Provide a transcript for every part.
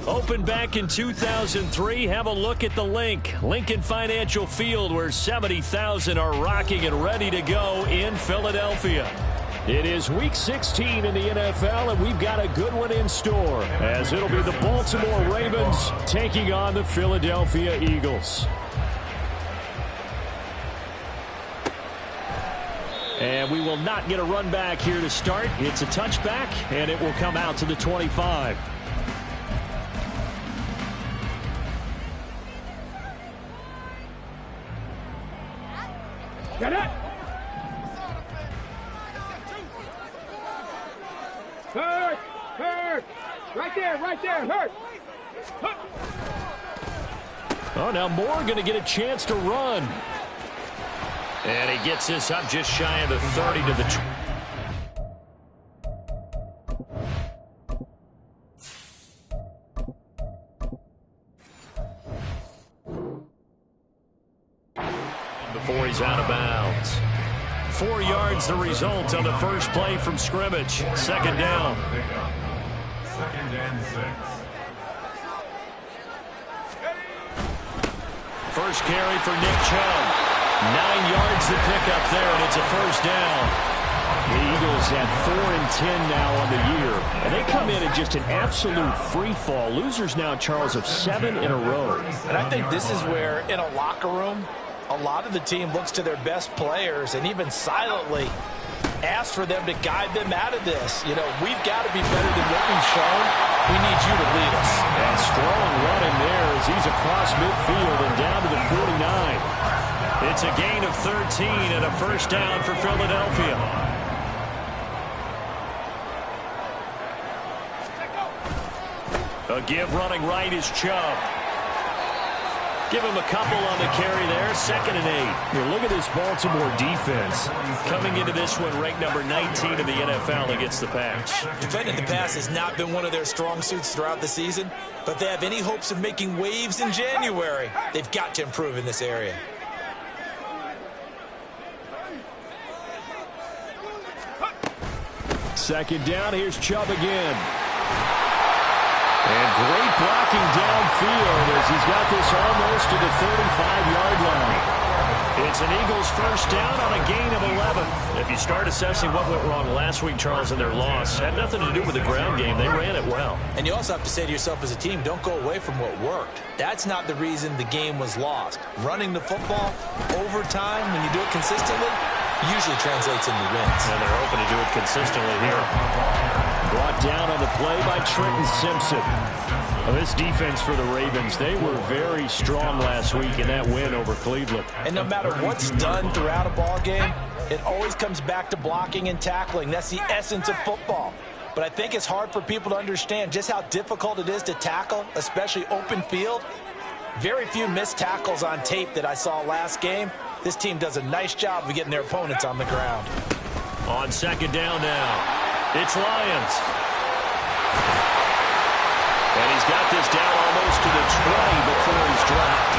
Opened back in 2003, have a look at the link. Lincoln Financial Field, where 70,000 are rocking and ready to go in Philadelphia. It is Week 16 in the NFL, and we've got a good one in store, as it'll be the Baltimore Ravens taking on the Philadelphia Eagles. And we will not get a run back here to start. It's a touchback, and it will come out to the 25. Get it! Hurt! Hurt! Right there, hurt! Oh, now Moore going to get a chance to run. And he gets this up just shy of the 30 to the 20. Before he's out of bounds. 4 yards the result on the first play from scrimmage. Second down. Second and 6. First carry for Nick Chubb. 9 yards to pick up there, and it's a first down. The Eagles at 4-10 now on the year. And they come in just an absolute free fall. Losers now, Charles, of 7 in a row. And I think this is where, in a locker room, a lot of the team looks to their best players and even silently asks for them to guide them out of this. You know, we've got to be better than what we've shown. We need you to lead us. And strong running there as he's across midfield and down to the 49. It's a gain of 13 and a first down for Philadelphia. A give running right is Chubb. Give him a couple on the carry there. 2nd and 8. Here, look at this Baltimore defense. Coming into this one, ranked number 19 in the NFL against the pass. Defending the pass has not been one of their strong suits throughout the season, but if they have any hopes of making waves in January, they've got to improve in this area. Second down, here's Chubb again. And great blocking downfield as he's got this almost to the 35-yard line. It's an Eagles first down on a gain of 11. If you start assessing what went wrong last week, Charles, in their loss, had nothing to do with the ground game. They ran it well. And you also have to say to yourself as a team, don't go away from what worked. That's not the reason the game was lost. Running the football over time, when you do it consistently, usually translates into wins. And they're hoping to do it consistently here. Brought down on the play by Trenton Simpson. Well, this defense for the Ravens, they were very strong last week in that win over Cleveland. And no matter what's done throughout a ball game, it always comes back to blocking and tackling. That's the essence of football. But I think it's hard for people to understand just how difficult it is to tackle, especially open field. Very few missed tackles on tape that I saw last game. This team does a nice job of getting their opponents on the ground. On second down now. It's Lyons. And he's got this down almost to the 20 before he's dropped.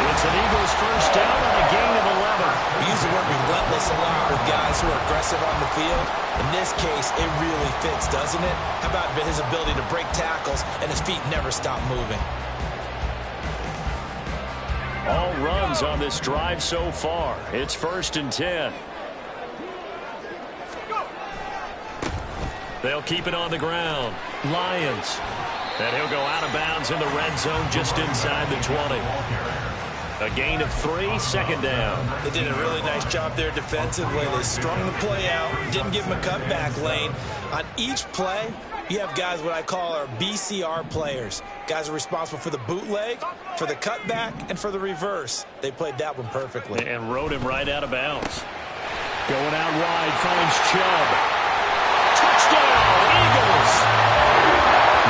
It's an Eagles first down on a gain of 11. We use the word relentless a lot with guys who are aggressive on the field. In this case, it really fits, doesn't it? How about his ability to break tackles and his feet never stop moving? All runs on this drive so far. It's 1st and 10. They'll keep it on the ground. Lyons. And he'll go out of bounds in the red zone just inside the 20. A gain of 3, 2nd down. They did a really nice job there defensively. They strung the play out, didn't give him a cutback lane. On each play, you have guys what I call our BCR players. Guys are responsible for the bootleg, for the cutback, and for the reverse. They played that one perfectly. And rode him right out of bounds. Going out wide, finds Chubb. Touchdown, Eagles!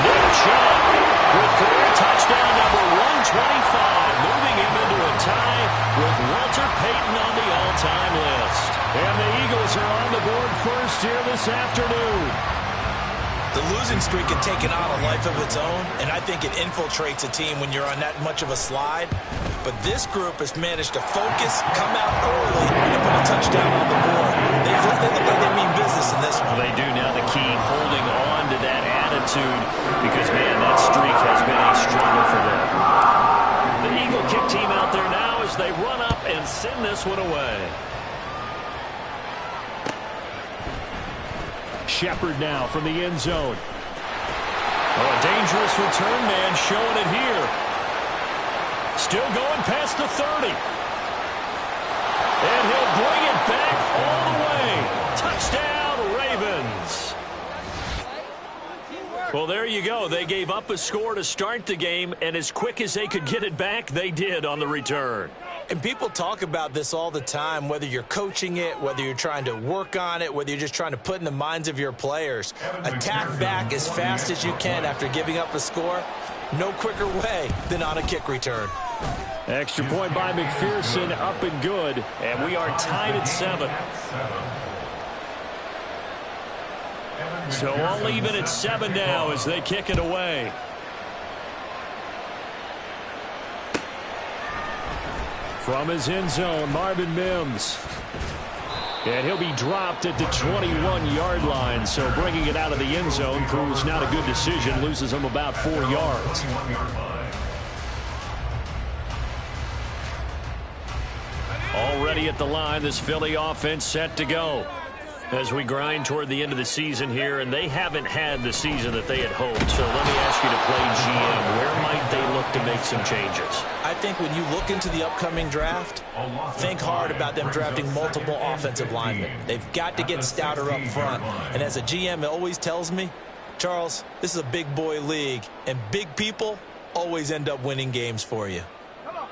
Nick Chubb with career touchdown number 125, moving him into a tie with Walter Payton on the all-time list. And the Eagles are on the board first here this afternoon. The losing streak had taken on a life of its own, and I think it infiltrates a team when you're on that much of a slide. But this group has managed to focus, come out early, and put a touchdown on the board. They look like they mean business in this one. They do now. The key holding on to that attitude because, man, that streak has send this one away. Shepard now from the end zone. Oh, a dangerous return man showing it here. Still going past the 30. And he'll bring it back all the way. Touchdown, Ravens. Well, there you go. They gave up a score to start the game, and as quick as they could get it back, they did on the return. And people talk about this all the time, whether you're coaching it, whether you're trying to work on it, whether you're just trying to put in the minds of your players. Attack back as fast as you can after giving up a score. No quicker way than on a kick return. Extra point by McPherson, up and good. And we are tied at 7. So all even at 7 now as they kick it away. From his end zone, Marvin Mims. And he'll be dropped at the 21-yard line. So bringing it out of the end zone proves not a good decision. Loses him about 4 yards. Already at the line, this Philly offense set to go. As we grind toward the end of the season here, and they haven't had the season that they had hoped. So let me ask you to play GM. Where might they look to make some changes? I think when you look into the upcoming draft, think hard about them drafting multiple offensive linemen. They've got to get stouter up front. And as a GM, it always tells me, Charles, this is a big boy league, and big people always end up winning games for you.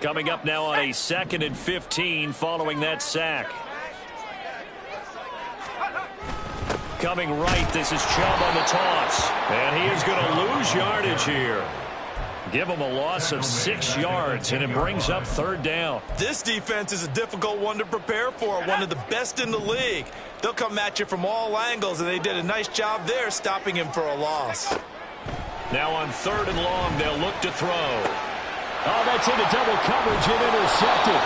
Coming up now on a 2nd and 15 following that sack. Coming right, this is Chubb on the toss. And he is going to lose yardage here. Give him a loss of 6 yards, and it brings up 3rd down. This defense is a difficult one to prepare for, one of the best in the league. They'll come at you from all angles, and they did a nice job there stopping him for a loss. Now on 3rd and long, they'll look to throw. Oh, that's into double coverage and intercepted.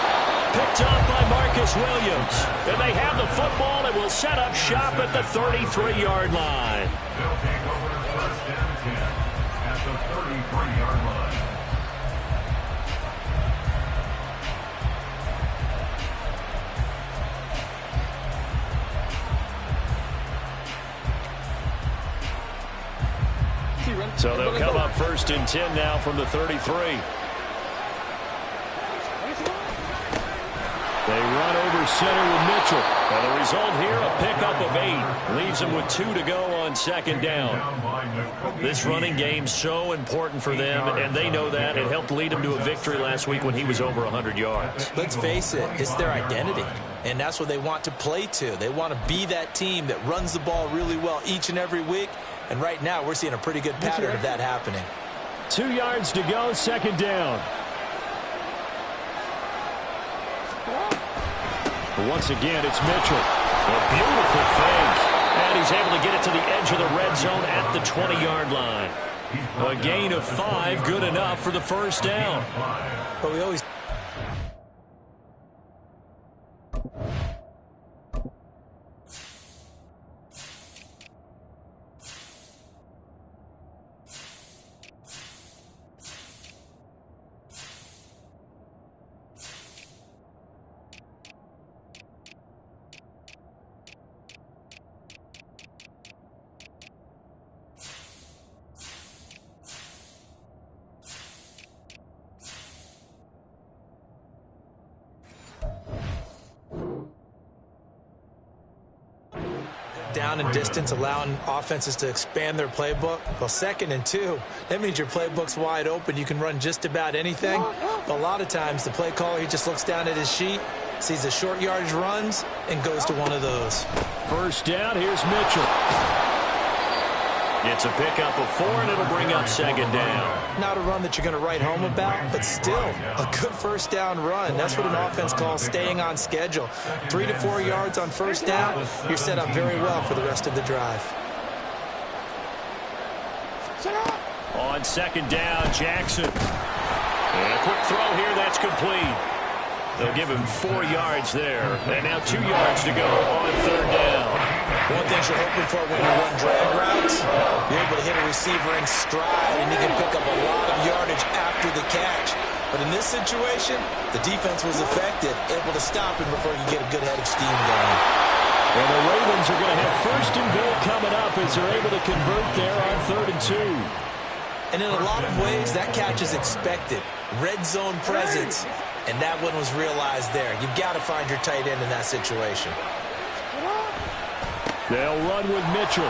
Picked off by Marcus Williams. And they have the football and will set up shop at the 33-yard line. They'll take over 1st and 10 at the 33-yard line. So they'll come up 1st and 10 now from the 33. They run over center with Mitchell. And the result here, a pickup of 8. Leaves them with 2 to go on 2nd down. This running game so important for them, and they know that. It helped lead them to a victory last week when he was over 100 yards. Let's face it, it's their identity. And that's what they want to play to. They want to be that team that runs the ball really well each and every week. And right now, we're seeing a pretty good pattern of that happening. 2 yards to go, 2nd down. Once again, it's Mitchell. A beautiful fake. And he's able to get it to the edge of the red zone at the 20-yard line. A gain of 5, good enough for the 1st down. But we always... down in distance, allowing offenses to expand their playbook. Well, 2nd and 2, that means your playbook's wide open. You can run just about anything. But a lot of times, the play caller, he just looks down at his sheet, sees the short yardage runs, and goes to one of those. 1st down, here's Mitchell. It's a pickup of 4, and it'll bring up 2nd down. Not a run that you're going to write home about, but still a good 1st down run. That's what an offense calls staying on schedule. 3 to 4 yards on 1st down, you're set up very well for the rest of the drive. On 2nd down, Jackson. And a quick throw here, that's complete. They'll give him 4 yards there. And now 2 yards to go on 3rd down. One thing you're hoping for when you run drag routes, you're able to hit a receiver in stride, and he can pick up a lot of yardage after the catch. But in this situation, the defense was effective, able to stop him before he could get a good head of steam going. And the Ravens are going to have first and goal coming up as they're able to convert there on 3rd and 2. And in a lot of ways, that catch is expected. Red zone presence, and that one was realized there. You've got to find your tight end in that situation. They'll run with Mitchell.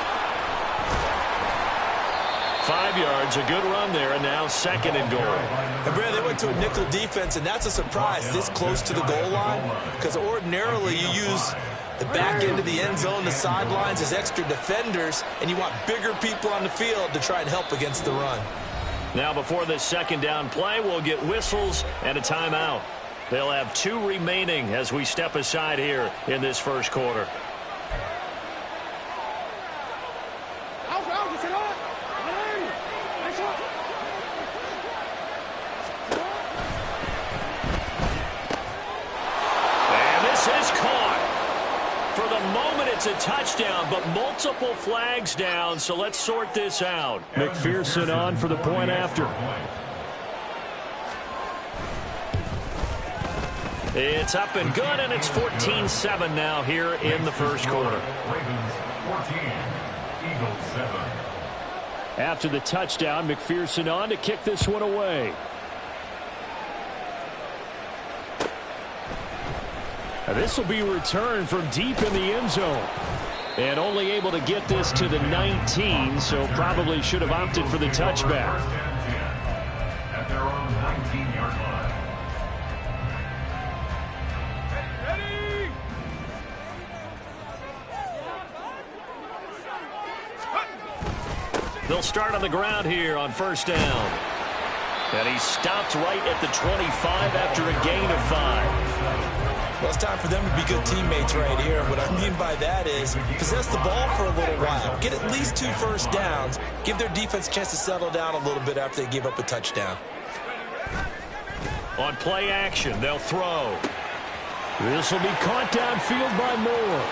5 yards, a good run there, and now 2nd and goal. And Brad, they went to a nickel defense, and that's a surprise this close to the goal line, because ordinarily you use the back end of the end zone, the sidelines as extra defenders, and you want bigger people on the field to try and help against the run. Now before this 2nd down play, we'll get whistles and a timeout. They'll have 2 remaining as we step aside here in this first quarter. It's a touchdown, but multiple flags down, so let's sort this out. McPherson on for the point after. It's up and good, and it's 14-7 now here in the first quarter. Ravens 14, Eagles 7. After the touchdown, McPherson on to kick this one away. This will be returned from deep in the end zone. And only able to get this to the 19, so probably should have opted for the touchback. At their own 19-yard line. They'll start on the ground here on 1st down. And he stopped right at the 25 after a gain of 5. Well, it's time for them to be good teammates right here. What I mean by that is possess the ball for a little while. Get at least 2 first downs. Give their defense a chance to settle down a little bit after they give up a touchdown. On play action, they'll throw. This will be caught downfield by Moore.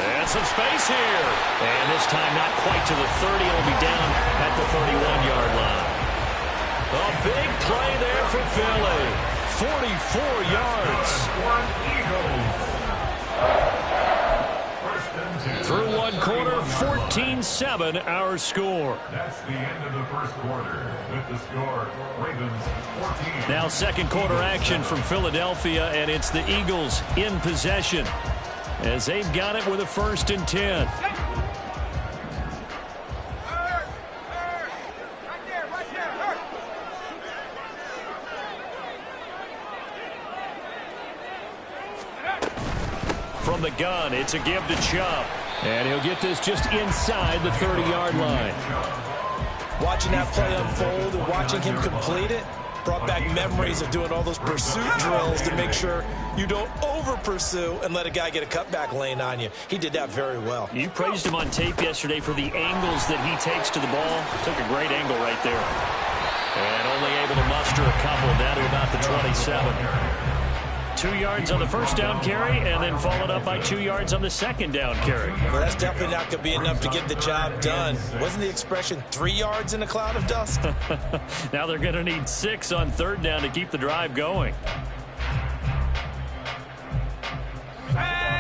And some space here. And this time not quite to the 30. It'll be down at the 31-yard line. A big play there for Philly. 44 yards. Through one quarter, 14-7 our score. That's the end of the first quarter. With the score, Ravens 14. Now 2nd quarter action from Philadelphia, and it's the Eagles in possession as they've got it with a 1st and 10. From the gun, it's a give to Chubb. And he'll get this just inside the 30-yard line. Watching that play unfold and watching him complete it brought back memories of doing all those pursuit drills to make sure you don't over-pursue and let a guy get a cutback lane on you. He did that very well. You praised him on tape yesterday for the angles that he takes to the ball. Took a great angle right there. And only able to muster a couple down to about the 27. 2 yards on the 1st down carry, and then followed up by 2 yards on the 2nd down carry. Well, that's definitely not going to be enough to get the job done. Wasn't the expression 3 yards in a cloud of dust? Now they're going to need 6 on 3rd down to keep the drive going.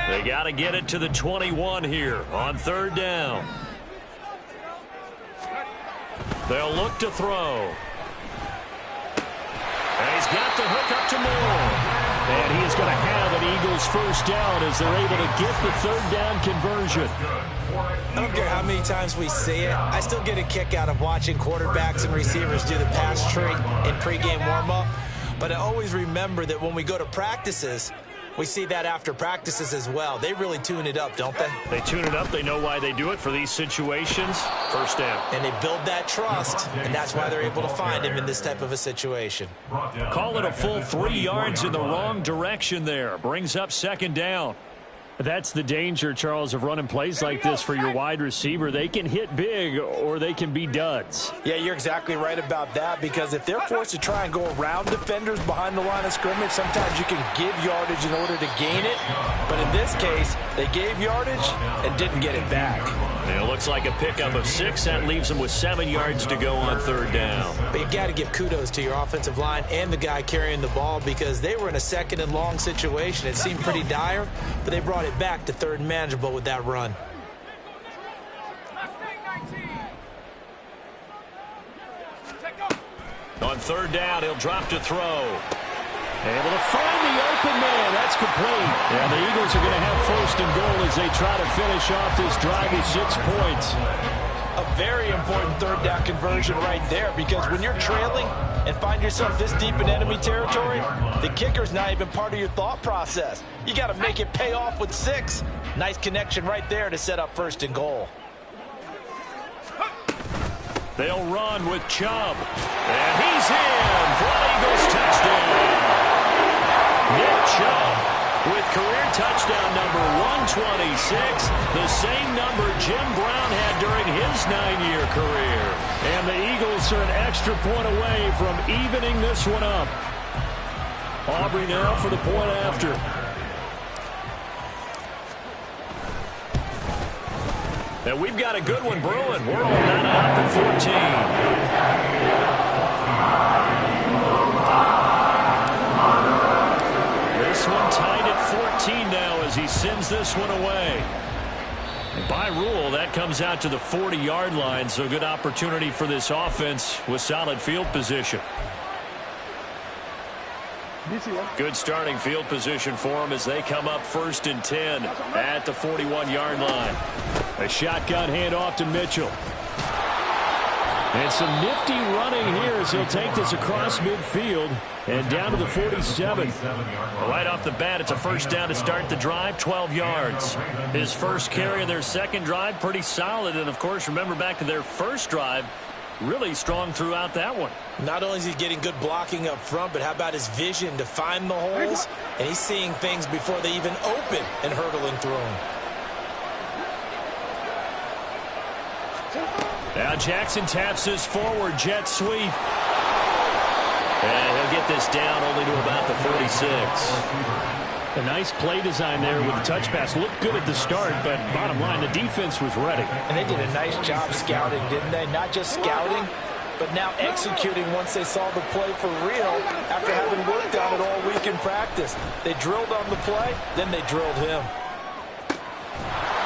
They got to get it to the 21 here on 3rd down. They'll look to throw. And he's got the hook up to Moore. And he is going to have an Eagles 1st down as they're able to get the 3rd down conversion. I don't care how many times we say it. I still get a kick out of watching quarterbacks and receivers do the pass tree in pregame warm-up. But I always remember that when we go to practices, we see that after practices as well. They really tune it up, don't they? They tune it up. They know why they do it for these situations. 1st down. And they build that trust, and that's why they're able to find him in this type of a situation. Call it a full 3 yards in the wrong direction there. Brings up 2nd down. That's the danger, Charles, of running plays like this for your wide receiver. They can hit big or they can be duds. Yeah, you're exactly right about that, because if they're forced to try and go around defenders behind the line of scrimmage, sometimes you can give yardage in order to gain it. But in this case, they gave yardage and didn't get it back. And it looks like a pickup of 6. That leaves them with 7 yards to go on third down. But you got to give kudos to your offensive line and the guy carrying the ball because they were in a second and long situation. It seemed pretty dire, but they brought it back to third and manageable with that run. On third down, he'll drop to throw. Able to find the open man. That's complete. And the Eagles are going to have first and goal as they try to finish off this drive with 6 points. A very important third down conversion right there because when you're trailing and find yourself this deep in enemy territory, the kicker's not even part of your thought process. You got to make it pay off with 6. Nice connection right there to set up first and goal. They'll run with Chubb. And he's in for an Eagles touchdown. Nick Chubb with career touchdown number 126, the same number Jim Brown had during his 9-year career. And the Eagles are an extra point away from evening this one up. Aubrey now for the point after. And we've got a good one brewing. We're all knotted up at 14. This one tied at 14 now as he sends this one away. And by rule, that comes out to the 40-yard line, so good opportunity for this offense with solid field position. Good starting field position for them as they come up 1st and 10 at the 41-yard line. A shotgun handoff to Mitchell. And some nifty running here as he'll take this across midfield and down to the 47. Right off the bat, it's a first down to start the drive, 12 yards. His first carry of their second drive, pretty solid. And, of course, remember back to their first drive, really strong throughout that one. Not only is he getting good blocking up front, but how about his vision to find the holes? And he's seeing things before they even open and hurdling through them. Now Jackson taps this forward jet sweep. And he'll get this down only to about the 46. A nice play design there with the touch pass. Looked good at the start, but bottom line, the defense was ready. And they did a nice job scouting, didn't they? Not just scouting, but now executing once they saw the play for real after having worked on it all week in practice. They drilled on the play, then they drilled him.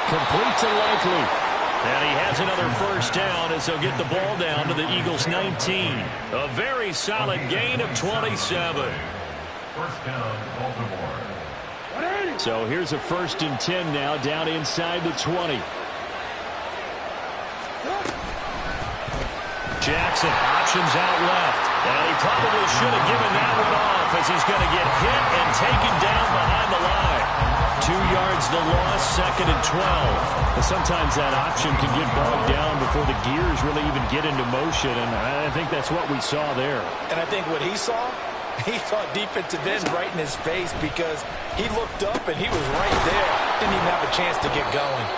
Complete to Likely. And he has another first down as they'll get the ball down to the Eagles' 19. A very solid gain of 27. First down, Baltimore. So here's a 1st and 10 now down inside the 20. Jackson options out left. And he probably should have given that one off as he's going to get hit and taken down behind the line. 2 yards the loss, 2nd and 12. And sometimes that option can get bogged down before the gears really even get into motion, and I think that's what we saw there. And I think what he saw defensive end right in his face because he looked up and he was right there. Didn't even have a chance to get going.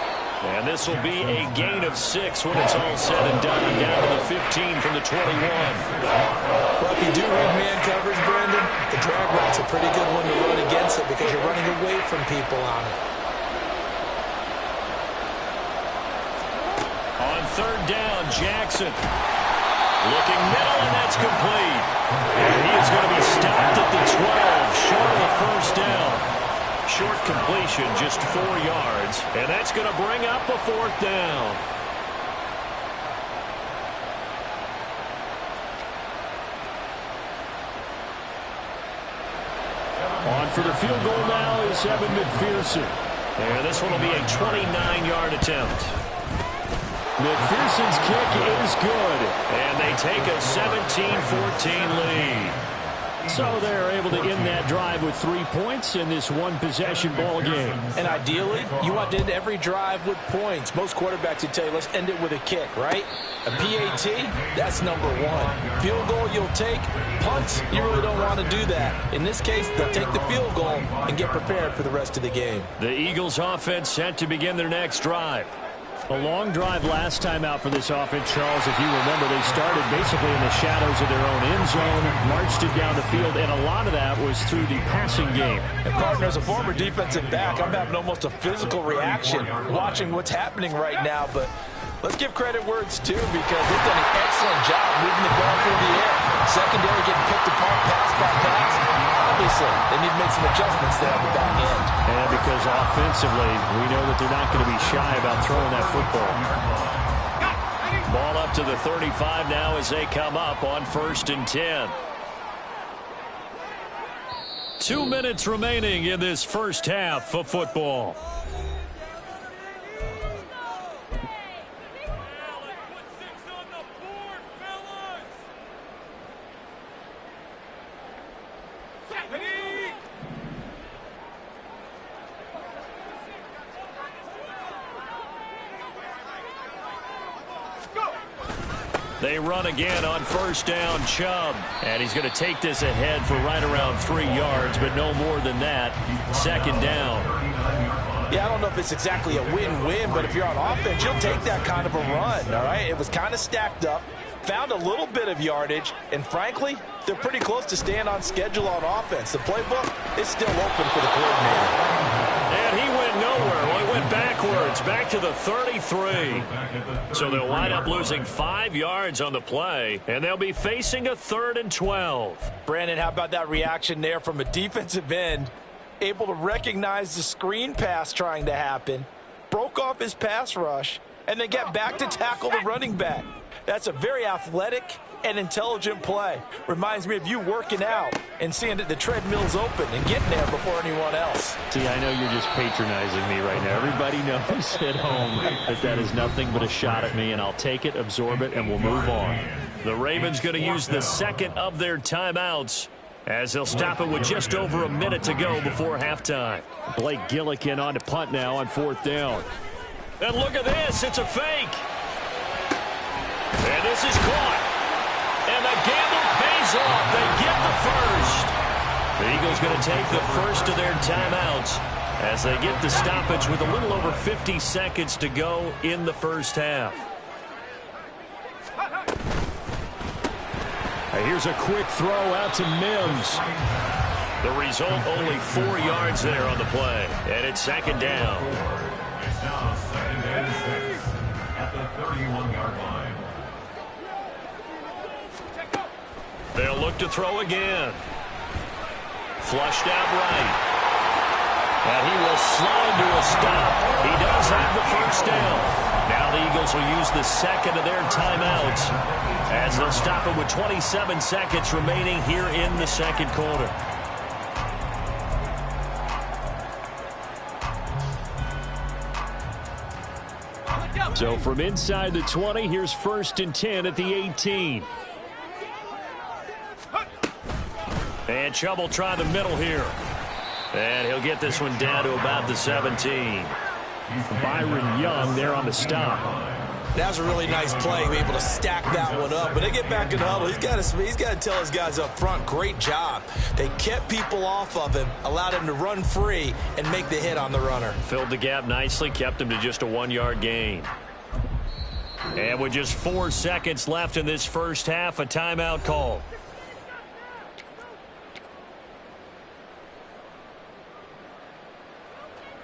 And this will be a gain of 6 when it's all said and done. Down to the 15 from the 21. Well, if you do read man coverage, Brandon, the drag route's a pretty good one to run against it because you're running away from people on it. On third down, Jackson. Looking middle, and that's complete. And he is going to be stopped at the 12, short of the first down. Short completion, just 4 yards. And that's going to bring up a 4th down. On for the field goal now is Evan McPherson. And this one will be a 29-yard attempt. McPherson's kick is good. And they take a 17-14 lead. So they're able to end that drive with 3 points in this one-possession ball game. And ideally, you want to end every drive with points. Most quarterbacks would tell you, let's end it with a kick, right? A PAT, that's number 1. Field goal you'll take. Punts, you really don't want to do that. In this case, they'll take the field goal and get prepared for the rest of the game. The Eagles offense set to begin their next drive. A long drive last time out for this offense, Charles. If you remember, they started basically in the shadows of their own end zone, marched it down the field, and a lot of that was through the passing game. And partner, as a former defensive back, I'm having almost a physical reaction watching what's happening right now. But let's give credit where it's due, because they've done an excellent job moving the ball through the air. Secondary getting picked apart pass by pass. Obviously, they need to make some adjustments there on the back end. And because offensively, we know that they're not going to be shy about throwing that football. Ball up to the 35 now as they come up on 1st and 10. 2 minutes remaining in this first half of football. They run again on 1st down, Chubb. And he's going to take this ahead for right around 3 yards, but no more than that. 2nd down. Yeah, I don't know if it's exactly a win-win, but if you're on offense, you'll take that kind of a run, all right? It was kind of stacked up, found a little bit of yardage, and frankly, they're pretty close to staying on schedule on offense. The playbook is still open for the coordinator. And he went nowhere. Well, he went backwards, back to the 33. So they'll wind up losing 5 yards on the play, and they'll be facing a 3rd and 12. Brandon, how about that reaction there from a defensive end? Able to recognize the screen pass trying to happen, broke off his pass rush, and then get back to tackle the running back. That's a very athletic and intelligent play. Reminds me of you working out and seeing that the treadmill's open and getting there before anyone else. See, I know you're just patronizing me right now. Everybody knows at home that that is nothing but a shot at me, and I'll take it, absorb it, and we'll move on. The Ravens going to use the 2nd of their timeouts, as they'll stop it with just over a minute to go before halftime. Blake Gillikin on to punt now on 4th down. And look at this. It's a fake. And this is caught. And the gamble pays off. They get the first. The Eagles going to take the first of their timeouts as they get the stoppage with a little over 50 seconds to go in the first half. Here's a quick throw out to Mims. The result, only 4 yards there on the play. And it's 2nd down. It's now 2nd and 6 at the 31-yard line. They'll look to throw again. Flushed out right. And he will slide to a stop. He does have the first down. Now the Eagles will use the 2nd of their timeouts as they'll stop it with 27 seconds remaining here in the 2nd quarter. So from inside the 20, here's 1st and 10 at the 18. And Chubb will try the middle here. And he'll get this one down to about the 17. Byron Young there on the stop. That was a really nice play, able to stack that one up. But they get back in the huddle. He's got to tell his guys up front, great job. They kept people off of him, allowed him to run free and make the hit on the runner. Filled the gap nicely, kept him to just a 1-yard gain. And with just 4 seconds left in this first half, a timeout call.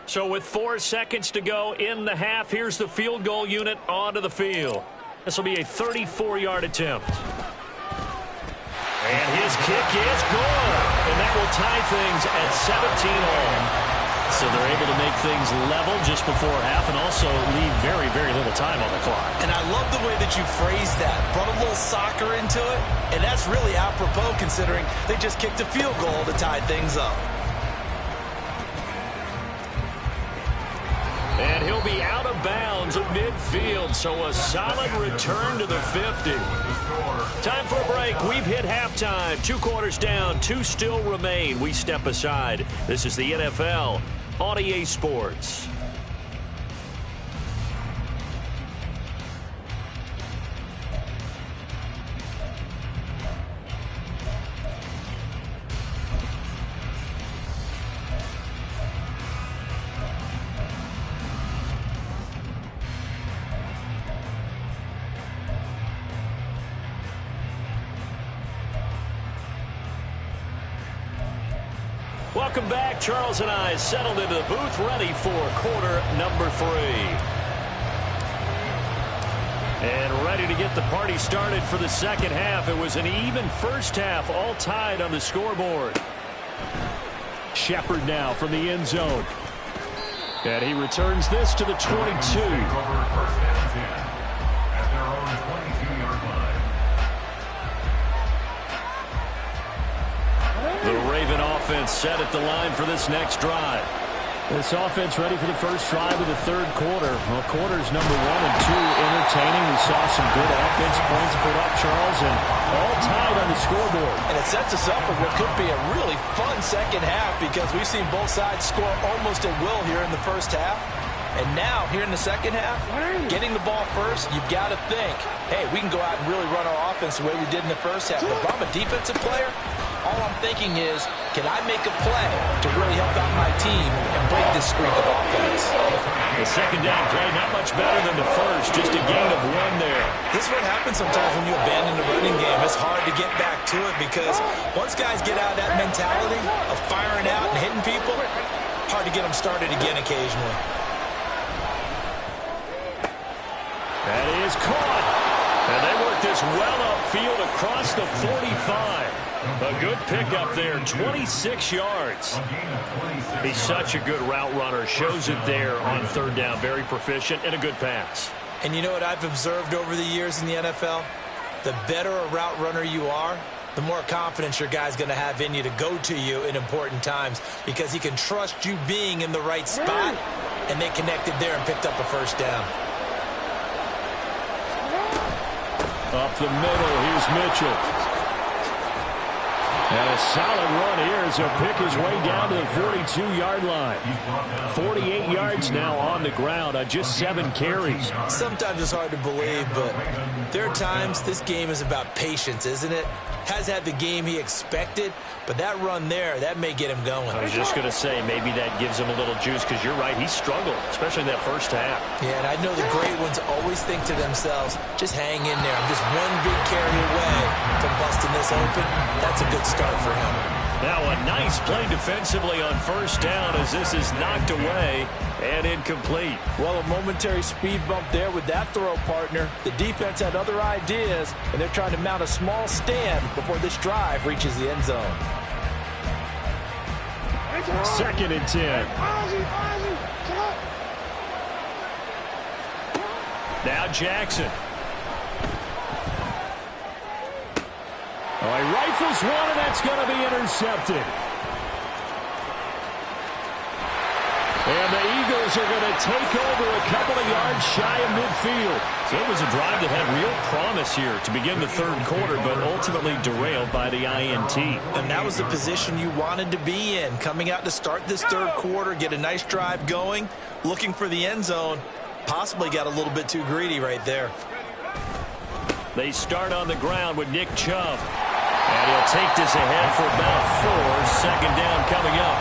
So with 4 seconds to go in the half, here's the field goal unit onto the field. This will be a 34-yard attempt. And his kick is good. And that will tie things at 17 all. So they're able to make things level just before half and also leave very, very little time on the clock. And I love the way that you phrased that. Brought a little soccer into it. And that's really apropos considering they just kicked a field goal to tie things up. And he'll be out of bounds at midfield, so a solid return to the 50. Time for a break. We've hit halftime. 2 quarters down, 2 still remain. We step aside. This is the NFL on EA Sports. Welcome back. Charles and I settled into the booth, ready for quarter number 3. And ready to get the party started for the second half. It was an even first half, all tied on the scoreboard. Shepard now from the end zone. And he returns this to the 22. Over first and 10 at their own 22-yard line. The Raven offense set at the line for this next drive. This offense ready for the first drive of the third quarter. Well, quarters number 1 and 2 entertaining. We saw some good offense points put up, Charles, and all tied on the scoreboard. And it sets us up for what could be a really fun second half because we've seen both sides score almost at will here in the first half. And now, here in the second half, getting the ball first, you've got to think, hey, we can go out and really run our offense the way we did in the first half. But if I'm a defensive player, all I'm thinking is, can I make a play to really help out my team and break this streak of offense? The second down play, not much better than the first, just a gain of 1 there. This is what happens sometimes when you abandon the running game. It's hard to get back to it because once guys get out of that mentality of firing out and hitting people, hard to get them started again occasionally. That is caught. And they work this well upfield across the 45. A good pickup there, 26 yards. He's such a good route runner. Shows it there on third down. Very proficient and a good pass. And you know what I've observed over the years in the NFL? The better a route runner you are, the more confidence your guy's going to have in you to go to you in important times because he can trust you being in the right spot, and they connected there and picked up a first down. Up the middle, here's Mitchell. And a solid run here as he'll pick his way down to the 42-yard line. 48 yards now on the ground on just 7 carries. Sometimes it's hard to believe, but there are times this game is about patience, isn't it? Has had the game he expected, but that run there, that may get him going. I was just going to say, maybe that gives him a little juice because you're right, he struggled, especially in that first half. Yeah, and I know the great ones always think to themselves, just hang in there. I'm just one big carry away from busting this open. That's a good start for him. Now a nice play defensively on first down as this is knocked away and incomplete. Well, a momentary speed bump there with that throw, partner. The defense had other ideas, and they're trying to mount a small stand before this drive reaches the end zone. 2nd and 10. Now Jackson. Oh, he rifles one, and that's going to be intercepted. And the Eagles are going to take over a couple of yards shy of midfield. So it was a drive that had real promise here to begin the third quarter, but ultimately derailed by the INT. And that was the position you wanted to be in, coming out to start this third quarter, get a nice drive going, looking for the end zone. Possibly got a little bit too greedy right there. They start on the ground with Nick Chubb. And he'll take this ahead for about 4. 2nd down coming up.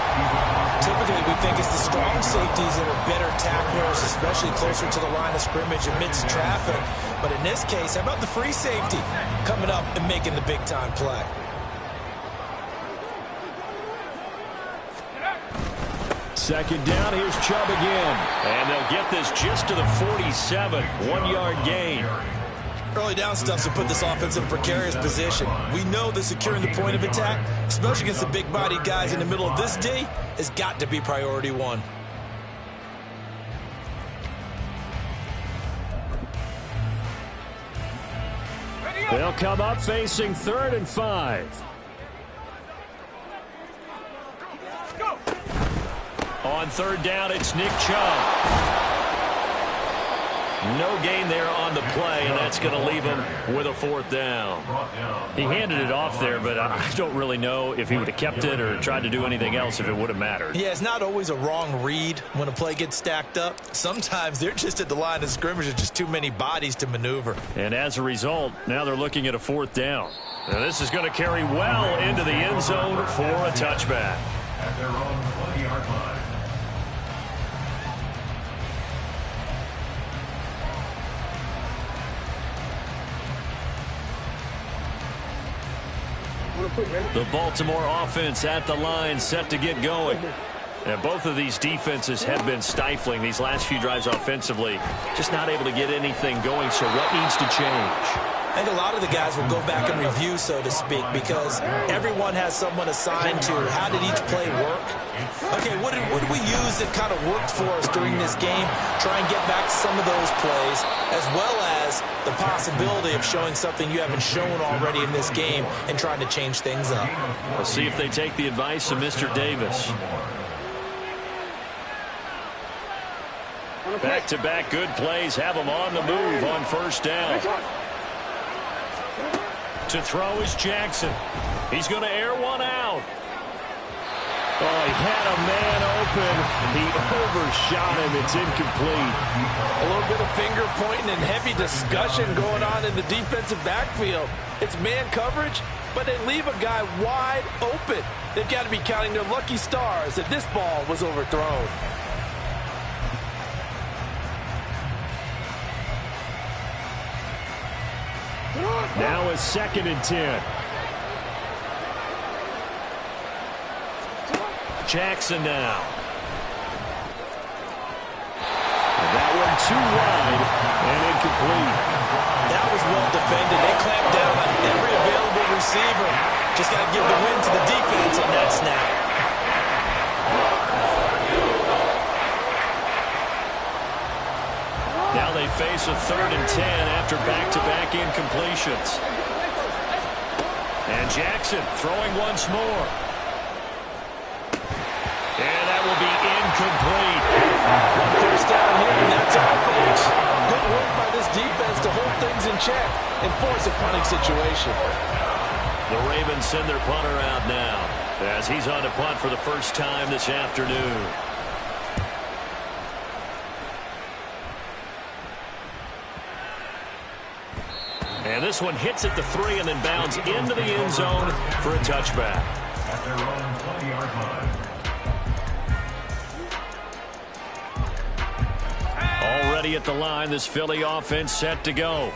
Typically, we think it's the strong safeties that are better tacklers, especially closer to the line of scrimmage amidst traffic. But in this case, how about the free safety coming up and making the big-time play? Second down, here's Chubb again. And they'll get this just to the 47. 1-yard gain. Early down stuff to put this offense in a precarious position. We know that securing the point of attack, especially against the big-bodied guys in the middle of this D, has got to be priority 1. They'll come up facing 3rd and 5. On 3rd down, it's Nick Chubb. No gain there on the play, and that's going to leave him with a 4th down. He handed it off there, but I don't really know if he would have kept it or tried to do anything else if it would have mattered. Yeah, it's not always a wrong read when a play gets stacked up. Sometimes they're just at the line of scrimmage. There's just too many bodies to maneuver. And as a result, now they're looking at a 4th down. Now this is going to carry well into the end zone for a touchback. At their own 20-yard line. The Baltimore offense at the line, set to get going. And both of these defenses have been stifling these last few drives offensively. Just not able to get anything going, so what needs to change? I think a lot of the guys will go back and review, so to speak, because everyone has someone assigned to how did each play work. Okay, what did we use that kind of worked for us during this game? Try and get back to some of those plays, as well as the possibility of showing something you haven't shown already in this game and trying to change things up. We'll see if they take the advice of Mr. Davis. Back-to-back good plays have them on the move on first down. To throw is Jackson. He's going to air one out. Oh, he had a man open. He overshot him. It's incomplete. A little bit of finger pointing and heavy discussion going on in the defensive backfield. It's man coverage, but they leave a guy wide open. They've got to be counting their lucky stars that this ball was overthrown. Now a 2nd and 10. Jackson now. And that one too wide and incomplete. That was well defended. They clamped down on every available receiver. Just got to give the win to the defense on that snap. Now they face a 3rd and 10 after back-to-back incompletions. And Jackson throwing once more. And that will be incomplete. One first down here, and that's all, folks. Good work by this defense to hold things in check and force a punting situation. The Ravens send their punter out now as he's on to punt for the first time this afternoon. And this one hits at the 3 and then bounds into the end zone for a touchback. At their own 20-yard line. Already at the line, this Philly offense set to go.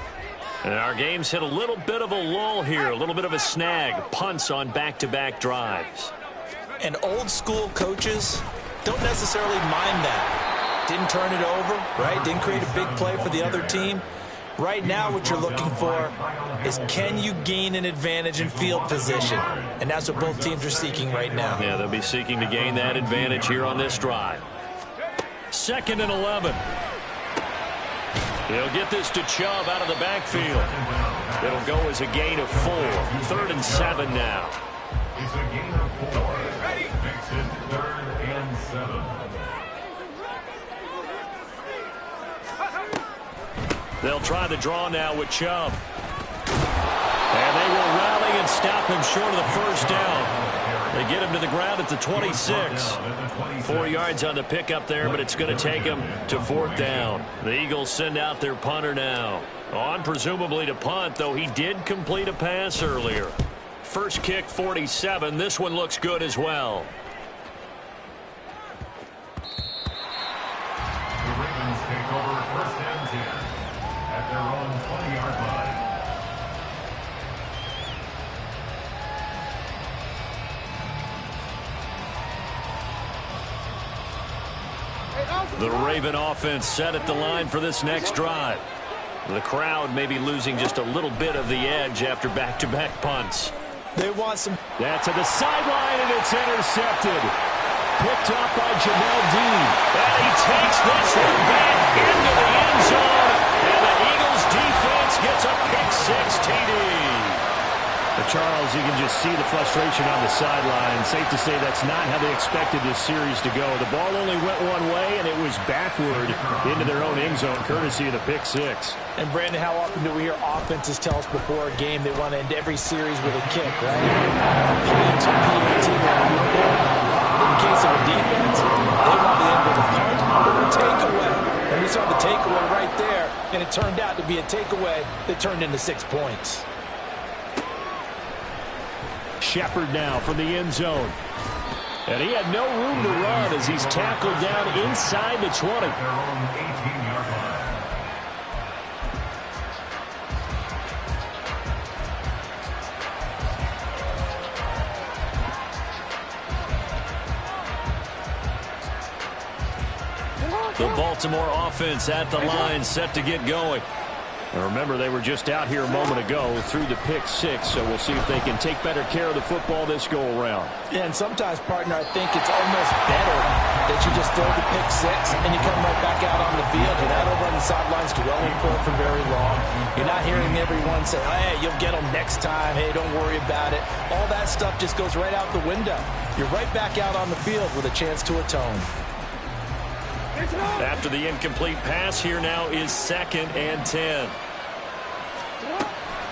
And our game's hit a little bit of a lull here, a little bit of a snag. Punts on back-to-back drives. And old school coaches don't necessarily mind that. Didn't turn it over, right? Didn't create a big play for the other team. Right now what you're looking for is can you gain an advantage in field position? And that's what both teams are seeking right now. Yeah, they'll be seeking to gain that advantage here on this drive. 2nd and 11. He'll get this to Chubb out of the backfield. It'll go as a gain of 4. 3rd and 7 now. It's a gain of 4. Makes it 3rd and 7. They'll try the draw now with Chubb. And they will rally and stop him short of the first down. They get him to the ground at the 26. 4 yards on the pickup there, but it's going to take him to 4th down. The Eagles send out their punter now. On presumably to punt, though he did complete a pass earlier. First kick, 47. This one looks good as well. The Ravens take over 1st and 10 at their own 20-yard line. The Raven offense set at the line for this next drive. The crowd may be losing just a little bit of the edge after back-to-back punts. They want some. That's to the sideline, and it's intercepted. Picked up by Jamel Dean. And he takes this one back into the end zone. And the Eagles defense gets a pick-6 TD. Charles, you can just see the frustration on the sideline. Safe to say that's not how they expected this series to go. The ball only went one way, and it was backward into their own end zone, courtesy of the pick-6. And, Brandon, how often do we hear offenses tell us before a game they want to end every series with a kick, right? PAT, in the case of a defense, they want to end with a punt or a takeaway. And we saw the takeaway right there, and it turned out to be a takeaway that turned into 6 points. Shepard now from the end zone. And he had no room to run as he's tackled down inside the 20. Their own 18-yard line. The Baltimore offense at the line, set to get going. Remember, they were just out here a moment ago through the pick six, so we'll see if they can take better care of the football this go-around. Yeah, and sometimes, partner, I think it's almost better that you just throw the pick six and you come right back out on the field. You're not over on the sidelines dwelling for it for very long. You're not hearing everyone say, hey, you'll get them next time. Hey, don't worry about it. All that stuff just goes right out the window. You're right back out on the field with a chance to atone. After the incomplete pass, here now is 2nd and 10.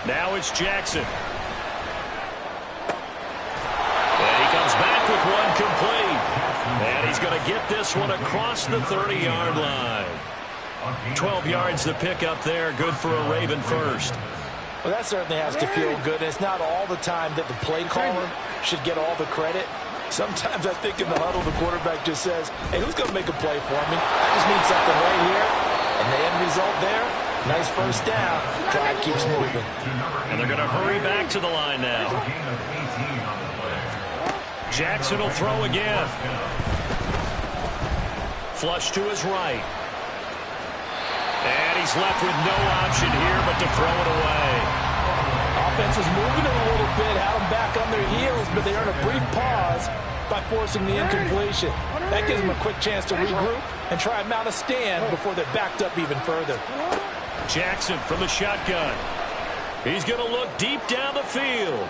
Now it's Jackson. And he comes back with one complete. And he's going to get this one across the 30-yard line. 12 yards the pick up there. Good for a Raven first. Well, that certainly has to feel good. And it's not all the time that the play caller should get all the credit. Sometimes I think in the huddle, the quarterback just says, hey, who's going to make a play for me? I just need something right here. And the end result there, nice first down. Drive keeps moving. And they're going to hurry back to the line now. Jackson will throw again. Flush to his right. And he's left with no option here but to throw it away. Offense was moving a little bit, had them back on their heels, but they earned a brief pause by forcing the incompletion. That gives them a quick chance to regroup and try and mount a stand before they're backed up even further. Jackson from the shotgun. He's going to look deep down the field.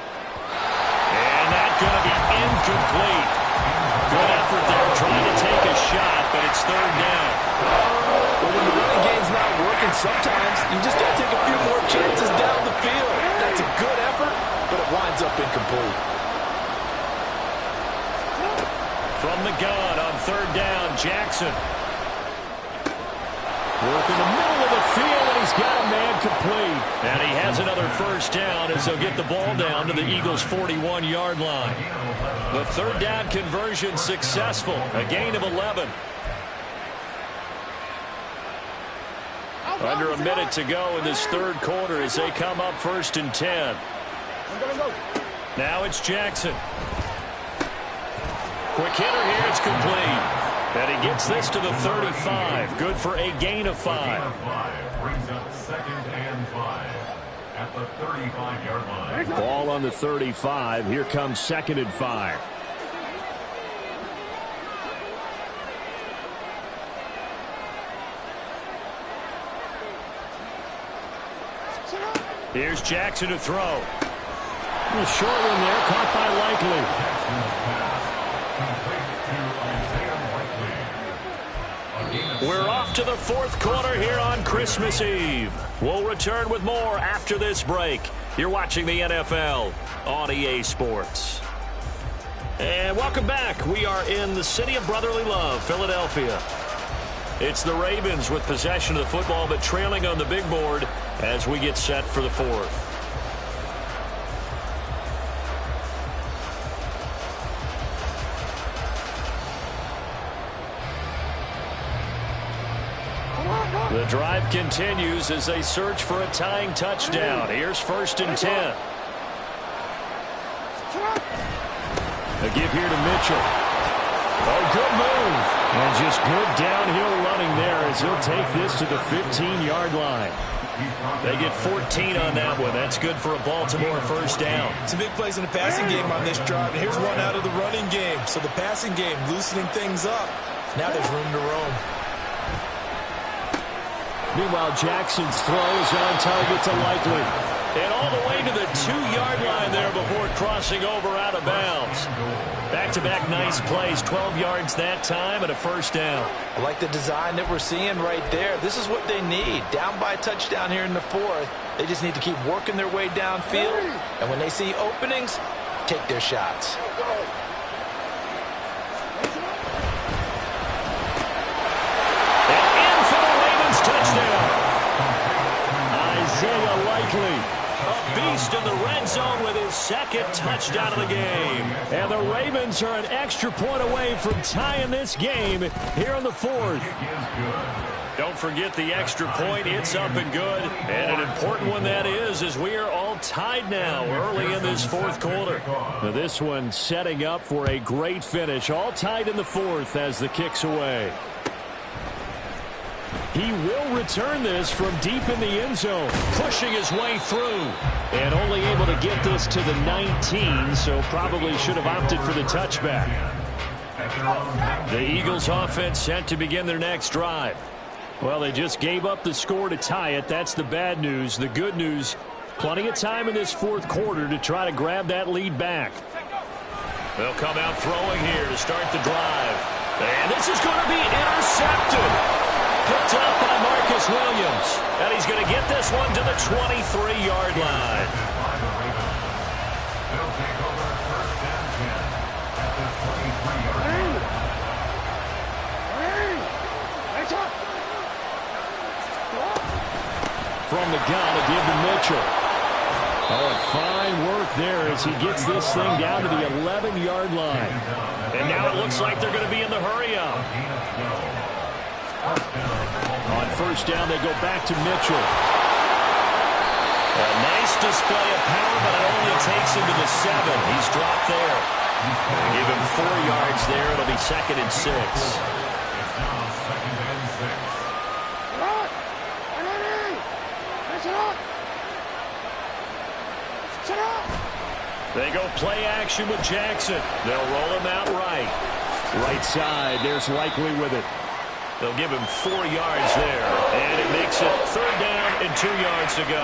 And that's going to be incomplete. Good effort there trying to take a shot, but it's 3rd down. Well, when the running game's not working, sometimes you just got to take a few more chances down the field. That's a good effort, but it winds up incomplete. From the gun on 3rd down, Jackson. Work in the middle of the field, and he's got a man complete. And he has another first down as they'll get the ball down to the Eagles' 41-yard line. The 3rd down conversion successful, a gain of 11. Under a minute to go in this 3rd quarter as they come up 1st and 10. Now it's Jackson. Quick hitter here, it's complete. And he gets this to the 35. Good for a gain of 5. Brings up 2nd and 5 at the 35-yard line. Ball on the 35. Here comes 2nd and 5. Here's Jackson to throw. A short one there, caught by Likely. We're off to the 4th quarter here on Christmas Eve. We'll return with more after this break. You're watching the NFL on EA Sports. And welcome back. We are in the city of brotherly love, Philadelphia. It's the Ravens with possession of the football, but trailing on the big board as we get set for the 4th. The drive continues as they search for a tying touchdown. Here's 1st and 10. A give here to Mitchell. Oh, good move. And just good downhill running there as he'll take this to the 15-yard line. They get 14 on that one. That's good for a Baltimore first down. Some big plays in the passing game on this drive. And here's one out of the running game. So the passing game loosening things up. Now there's room to roam. Meanwhile, Jackson's throw is on target to Likely. And all the way to the 2-yard line there before crossing over out of bounds. Back-to-back nice plays, 12 yards that time and a first down. I like the design that we're seeing right there. This is what they need. Down by a touchdown here in the 4th. They just need to keep working their way downfield. And when they see openings, take their shots. Touchdown. Isaiah Likely, a beast in the red zone with his 2nd touchdown of the game. And the Ravens are an extra point away from tying this game here in the 4th. Don't forget the extra point. It's up and good. And an important one that is, as we are all tied now early in this 4th quarter. Now this one setting up for a great finish. All tied in the 4th as the kick's away. He will return this from deep in the end zone. Pushing his way through. And only able to get this to the 19, so probably should have opted for the touchback. The Eagles offense set to begin their next drive. Well, they just gave up the score to tie it. That's the bad news. The good news, plenty of time in this fourth quarter to try to grab that lead back. They'll come out throwing here to start the drive. And this is going to be intercepted. Picked up by Marcus Williams. And he's going to get this one to the 23-yard line. From the gun to give to Mitchell. Oh, and fine work there as he gets this thing down to the 11-yard line. And now it looks like they're going to be in the hurry-up. On first down, they go back to Mitchell. A nice display of power, but it only takes him to the 7. He's dropped there. They give him 4 yards there. It'll be 2nd and 6. They go play action with Jackson. They'll roll him out right. Right side, there's Likely with it. They'll give him 4 yards there. And it makes it 3rd down and 2 yards to go.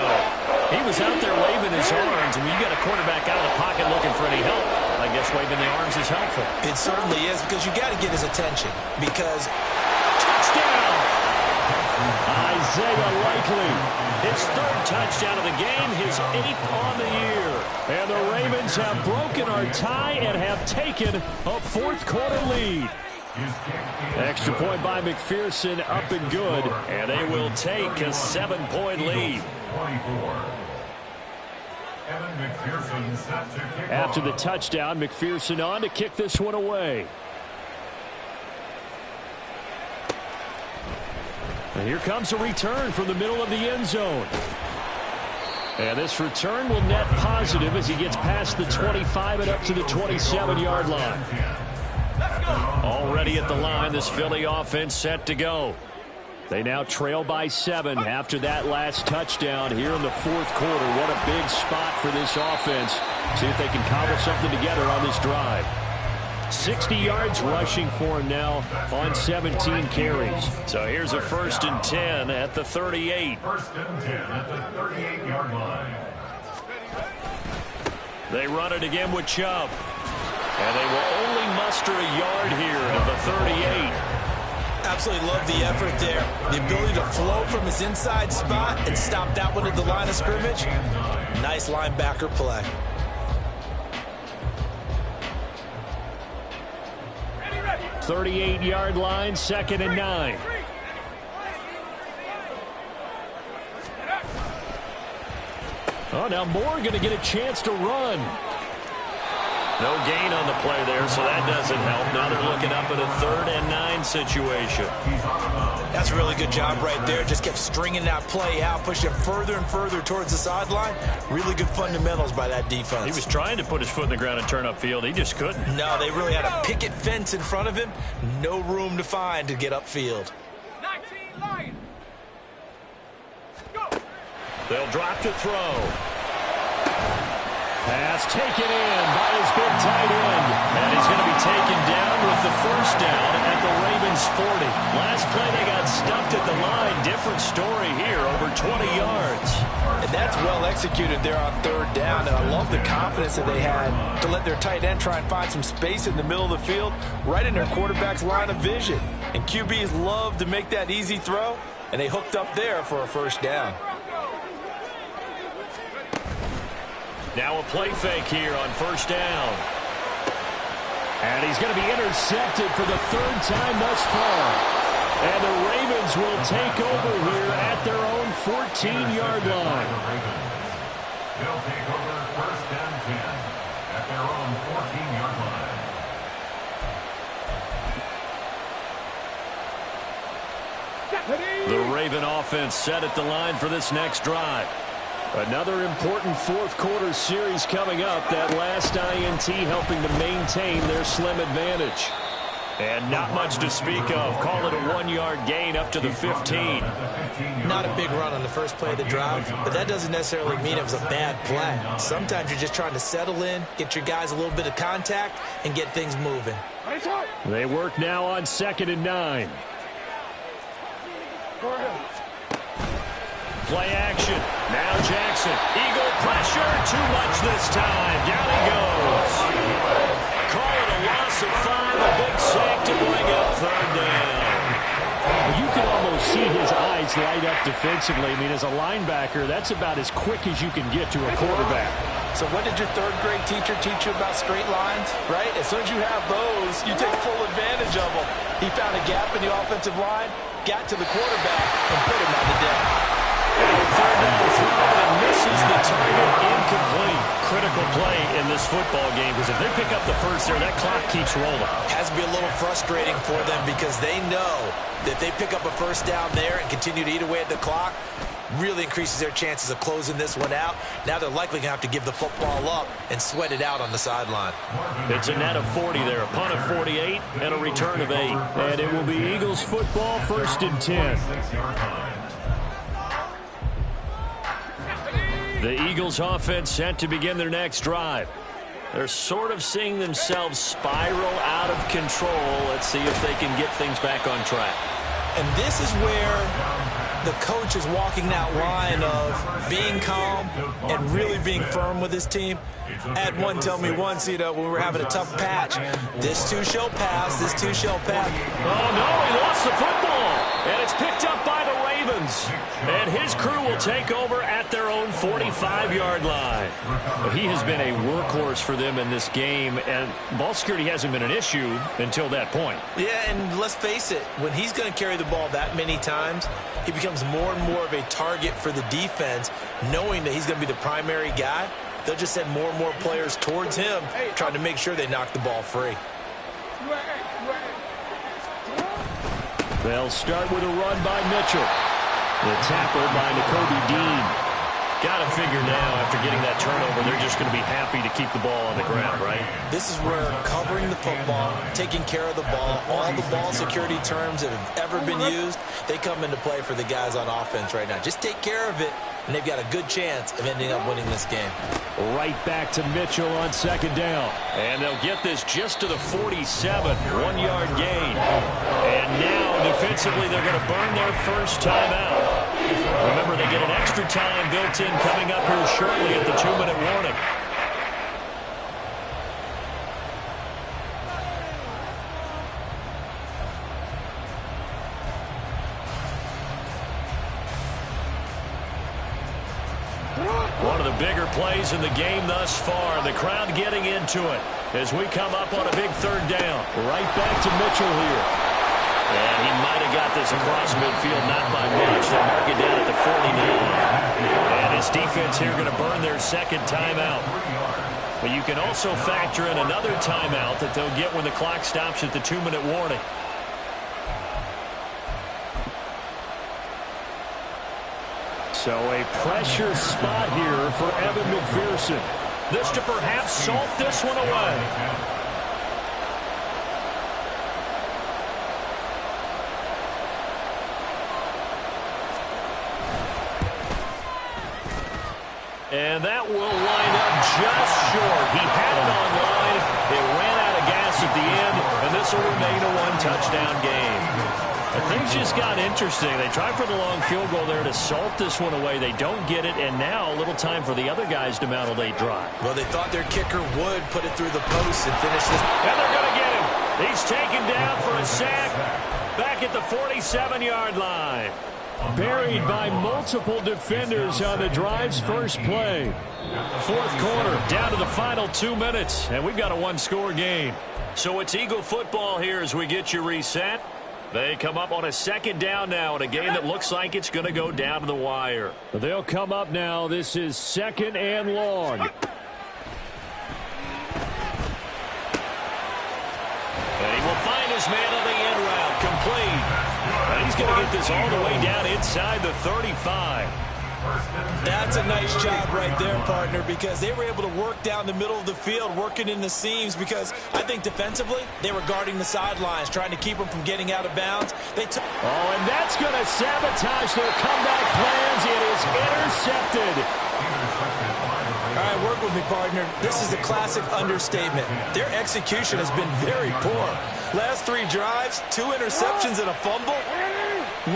He was out there waving his arms. When you got a quarterback out of the pocket looking for any help, I guess waving the arms is helpful. It certainly is, because you got to get his attention. Because touchdown! Isaiah Likely. His 3rd touchdown of the game, his 8th on the year. And the Ravens have broken our tie and have taken a fourth-quarter lead. Extra point by McPherson, up and good. And they will take a 7-point lead. After the touchdown, McPherson on to kick this one away. And here comes a return from the middle of the end zone. And this return will net positive as he gets past the 25 and up to the 27-yard line. Already at the line, this Philly offense set to go. They now trail by 7 after that last touchdown here in the fourth quarter. What a big spot for this offense. See if they can cobble something together on this drive. 60 yards rushing for him now on 17 carries. So here's a 1st and 10 at the 38. 1st and 10 at the 38-yard line. They run it again with Chubb. And they will only muster a yard here at the 38. absolutely love the effort there. The ability to flow from his inside spot and stop that one at the line of scrimmage. Nice linebacker play. Ready. 38-yard line, 2nd and 9. Oh, now Moore going to get a chance to run. No gain on the play there, so that doesn't help. Now they're looking up at a 3rd and 9 situation. That's a really good job right there. Just kept stringing that play out, pushing it further and further towards the sideline. Really good fundamentals by that defense. He was trying to put his foot in the ground and turn upfield. He just couldn't. No, they really had a picket fence in front of him. No room to find to get upfield. 19 Lions. Go. They'll drop to throw. Pass taken in by his big tight end. And he's going to be taken down with the 1st down at the Ravens 40. Last play they got stuffed at the line. Different story here, over 20 yards. And that's well executed there on 3rd down. And I love the confidence that they had to let their tight end try and find some space in the middle of the field, right in their quarterback's line of vision. And QBs love to make that easy throw, and they hooked up there for a 1st down. Now a play fake here on 1st down. And he's going to be intercepted for the 3rd time thus far. And the Ravens will take over here at their own 14-yard line. They'll take over 1st and 10 at their own 14-yard line. The Raven offense set at the line for this next drive. Another important fourth-quarter series coming up. That last INT helping to maintain their slim advantage. And not much to speak of. Call it a 1-yard gain up to the 15. Not a big run on the first play of the drive, but that doesn't necessarily mean it was a bad play. Sometimes you're just trying to settle in, get your guys a little bit of contact, and get things moving. They work now on 2nd and 9. Play action. Now Jackson. Eagle pressure. Too much this time. Down he goes. Call it a loss of 5. A big sack to bring up 3rd down. You can almost see his eyes light up defensively. I mean, as a linebacker, that's about as quick as you can get to a quarterback. So what did your 3rd grade teacher teach you about straight lines? Right? As soon as you have those, you take full advantage of them. He found a gap in the offensive line, got to the quarterback, and put him on the deck. 3rd down throw and misses the target, incomplete. Critical play in this football game because if they pick up the first there, that clock keeps rolling. Has to be a little frustrating for them because they know that they pick up a first down there and continue to eat away at the clock, really increases their chances of closing this one out. Now they're likely going to have to give the football up and sweat it out on the sideline. It's a net of 40 there, a punt of 48 and a return of 8. And it will be Eagles football, 1st and 10. The Eagles offense set to begin their next drive. They're sort of seeing themselves spiral out of control. Let's see if they can get things back on track. And this is where the coach is walking that line of being calm and really being firm with his team. I had one tell me once, when we were having a tough patch, this too shall pass, this too shall pass. Oh, no, he lost the football. And it's picked up by the Ravens. And his crew will take over at their own 45-yard line. He has been a workhorse for them in this game, and ball security hasn't been an issue until that point. Yeah, and let's face it, when he's going to carry the ball that many times, he becomes more and more of a target for the defense, knowing that he's going to be the primary guy. They'll just send more and more players towards him, trying to make sure they knock the ball free. They'll start with a run by Mitchell. The tackle by Nakobe Dean. Got to figure now, after getting that turnover, they're just going to be happy to keep the ball on the ground, right? This is where covering the football, taking care of the ball, all the ball security terms that have ever been used, they come into play for the guys on offense right now. Just take care of it, and they've got a good chance of ending up winning this game. Right back to Mitchell on 2nd down. And they'll get this just to the 47, 1-yard gain. And now, defensively, they're going to burn their first timeout. Remember, they get an extra time built in coming up here shortly at the 2-minute warning. One of the bigger plays in the game thus far. The crowd getting into it as we come up on a big 3rd down. Right back to Mitchell here. And he might have got this across midfield, not by much. They'll mark it down at the 49. And his defense here going to burn their 2nd timeout. But you can also factor in another timeout that they'll get when the clock stops at the 2-minute warning. So a pressure spot here for Evan McPherson. This to perhaps salt this one away. And that will line up just short. He had it on line. It ran out of gas at the end, and this will remain a 1-touchdown game. But things just got interesting. They tried for the long field goal there to salt this one away. They don't get it, and now a little time for the other guys to mount a late drive. Well, they thought their kicker would put it through the post and finish this. And they're going to get him. He's taken down for a sack back at the 47-yard line. Buried by multiple defenders on the drive's first play. 4th quarter, down to the final 2 minutes, and we've got a 1-score game. So it's Eagle football here as we get you reset. They come up on a 2nd down now in a game that looks like it's going to go down to the wire. They'll come up now. This is 2nd and long. And he will find his man on the end route, complete. And he's going to get this all the way down inside the 35. That's a nice job right there, partner, because they were able to work down the middle of the field, working in the seams, because I think defensively they were guarding the sidelines, trying to keep them from getting out of bounds. And that's going to sabotage their comeback plans. It is intercepted. All right, work with me, partner. This is a classic understatement. Their execution has been very poor. Last 3 drives, 2 interceptions and a fumble.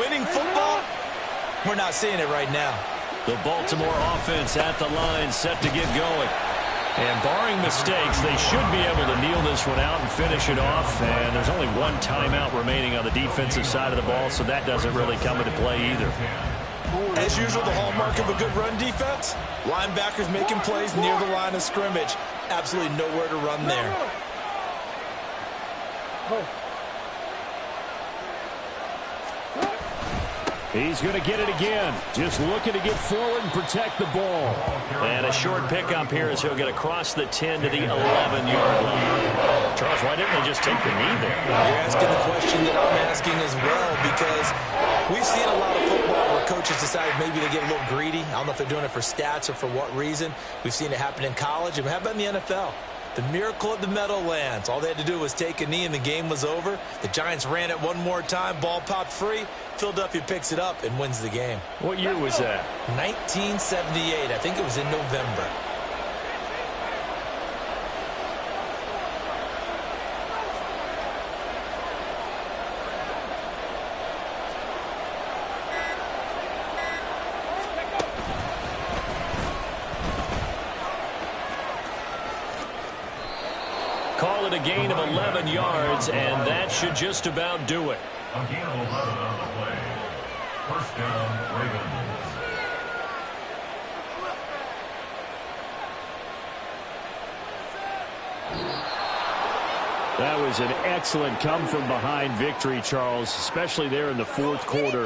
Winning football? We're not seeing it right now. The Baltimore offense at the line, set to get going. And barring mistakes, they should be able to kneel this one out and finish it off. And there's only 1 timeout remaining on the defensive side of the ball, so that doesn't really come into play either. As usual, the hallmark of a good run defense, linebackers making plays near the line of scrimmage. Absolutely nowhere to run there. He's going to get it again. Just looking to get forward and protect the ball. And a short pickup here as he'll get across the 10 to the 11-yard line. Charles, why didn't they just take the knee there? You're asking the question that I'm asking as well, because we've seen a lot of football where coaches decide maybe they get a little greedy. I don't know if they're doing it for stats or for what reason. We've seen it happen in college, and how about in the NFL? The miracle of the Meadowlands. All they had to do was take a knee and the game was over. The Giants ran it one more time. Ball popped free. Philadelphia picks it up and wins the game. What year was that? 1978. I think it was in November. Call it a gain of 11 yards, and that should just about do it. A gain of 11 on the play. First down, Ravens. That was an excellent come-from-behind victory, Charles, especially there in the 4th quarter.